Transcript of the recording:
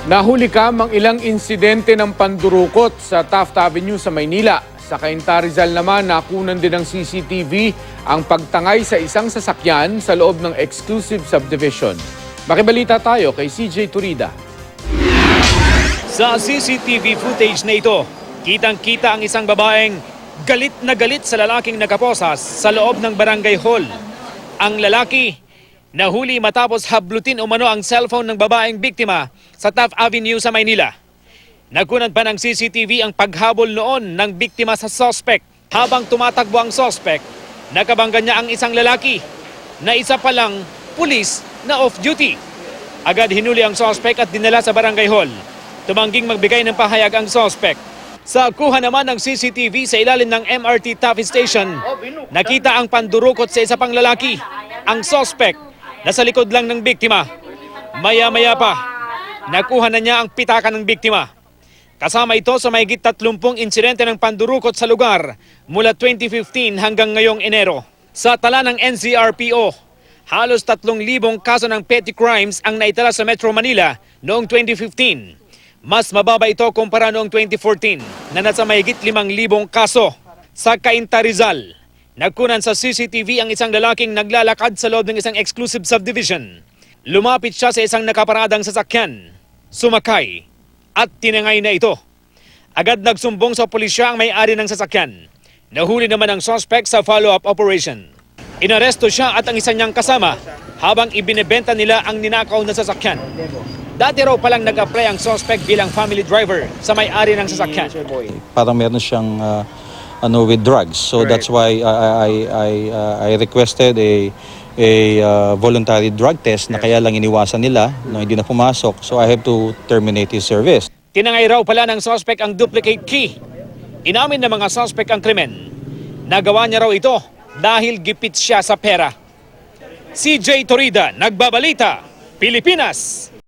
Nahuli ang ilang insidente ng pandurukot sa Taft Avenue sa Maynila. Sa Cainta Rizal naman, nakunan din ng CCTV ang pagtangay sa isang sasakyan sa loob ng exclusive subdivision. Makibalita tayo kay CJ Turida. Sa CCTV footage na ito, kitang-kita ang isang babaeng galit na galit sa lalaking nakaposas sa loob ng barangay hall. Ang lalaki nahuli matapos hablutin umano ang cellphone ng babaeng biktima sa Taft Avenue sa Maynila. Nagkunan pa ng CCTV ang paghabol noon ng biktima sa suspect. Habang tumatakbo ang suspect, nakabangga niya ang isang lalaki na isa pa lang pulis na off-duty. Agad hinuli ang suspect at dinala sa barangay hall. Tumangging magbigay ng pahayag ang suspect. Sa kuha naman ng CCTV sa ilalim ng MRT Taft Station, nakita ang pandurukot sa isa pang lalaki. Ang suspect nasa likod lang ng biktima. Maya-maya pa, nakuha na niya ang pitaka ng biktima. Kasama ito sa mahigit 30 insidente ng pandurukot sa lugar mula 2015 hanggang ngayong Enero. Sa tala ng NCRPO, halos 3,000 kaso ng petty crimes ang naitala sa Metro Manila noong 2015. Mas mababa ito kumpara noong 2014 na nasa mahigit 5,000 kaso. Sa Cainta Rizal, nagkunan sa CCTV ang isang lalaking naglalakad sa loob ng isang exclusive subdivision. Lumapit siya sa isang nakaparadang sasakyan, sumakay at tinangay na ito. Agad nagsumbong sa pulisya ang may-ari ng sasakyan. Nahuli naman ang suspect sa follow-up operation. Inaresto siya at ang isa niyang kasama habang ibinebenta nila ang ninakaw na sasakyan. Dati raw palang nag-apply ang suspect bilang family driver sa may-ari ng sasakyan. Parang meron siyang with drugs. So that's why I requested a voluntary drug test na kaya lang iniwasan nila no, hindi na pumasok. So I have to terminate his service. Tinangay raw pala ng suspect ang duplicate key. Inamin ng mga suspect ang krimen. Nagawa niya raw ito dahil gipit siya sa pera. CJ Torida, Nagbabalita, Pilipinas.